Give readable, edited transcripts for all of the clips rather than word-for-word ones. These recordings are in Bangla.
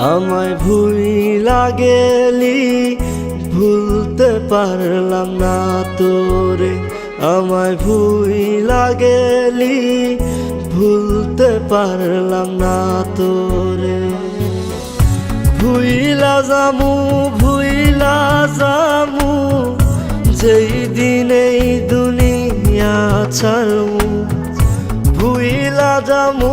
আমায় ভুইলা গেলি ভুলতে পারলাম না তোরে। আমায় ভুইলা গেলি ভুলতে পারলাম না তোরে। ভুইলা যামু যেই দিন এই দুনিয়া ছাড়মু। ভুইলা যামু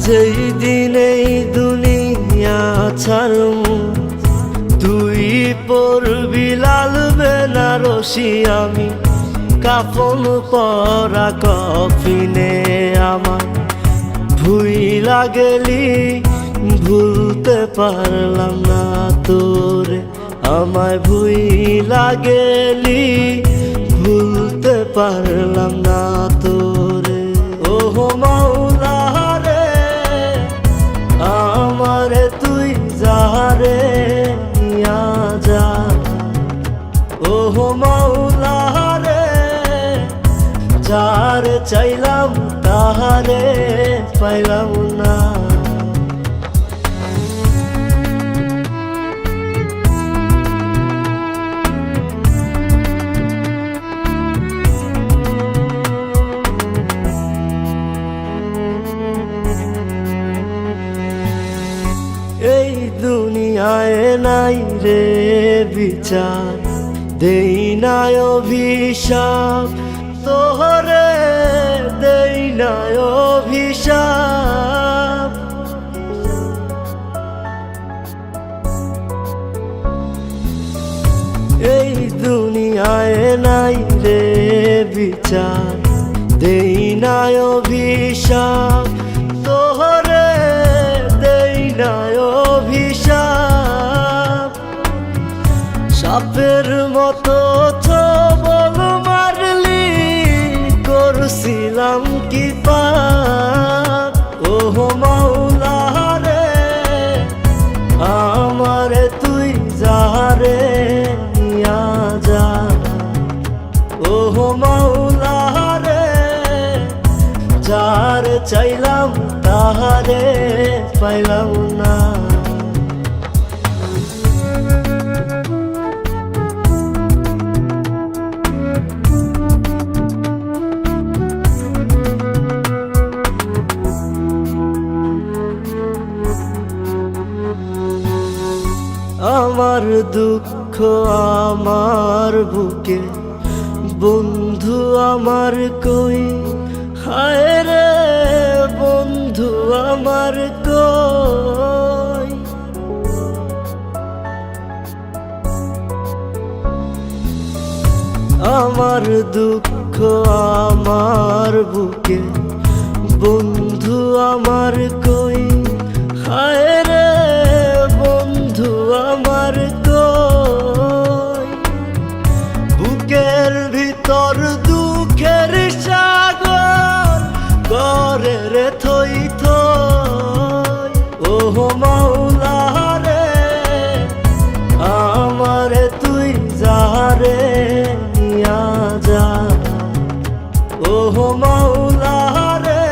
যেই দিন এই দুনিয়া ছাড়মু। তুই পড়বি লাল বেনারসি, আমি কাফন পরা কফিনে। আমার ভুইলা গেলি ভুলতে পারলাম না তোরে। আমায় ভুইলা গেলি ভুলতে পারলাম না তোরে। ওহো মাওলা রে, আমারে তুই যারে নিয়া যা। ওহো মাওলা রে, যারে চাইলাম তাহারে পাইলাম না। এই দুনিয়ায় নাই রে বিচার, দেই নাই অভিশাপ তোহরে, দেই নাই অভিশাপ। এই দুনিয়ায় নাই রে বিচার, দেই নাই অভিশাপ তোহরে, দেই নাই অভিশাপ। সাপের মতো ছবল মারলি, করছিলাম কি পাপ। ওহো মাওলা রে, আমারে তুই যারে নিয়া যা। ওহো মাওলা রে, যারে চাইলাম তাহারে পাইলাম না। আমার দুঃখ আমার বুকে, বন্ধু আমার কই। হায় রে বন্ধু আমার কই। আমার দুঃখ আমার বুকে, বন্ধু আমার কই। হায় রে বন্ধু আমার কই। বুকের ভিতর দুঃখের সাগর করে রে থই থই। ওহো মাওলা রে, আমারে তুই যারে নিয়া যা। ওহো মাওলা রে,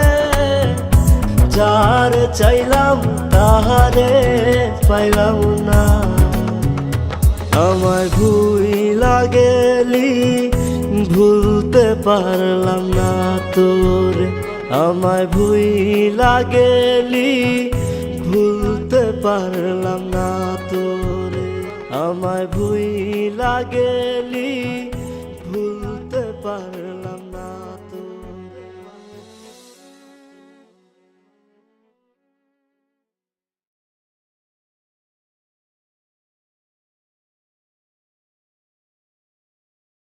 যারে চাইলাম তাহারে পাইলাম না। আমায় ভুইলা গেলি ভুলতে পারলাম না তোরে। আমায় ভুইলা গেলি ভুলতে পারলাম না তোরে। আমায় ভুইলা গেলি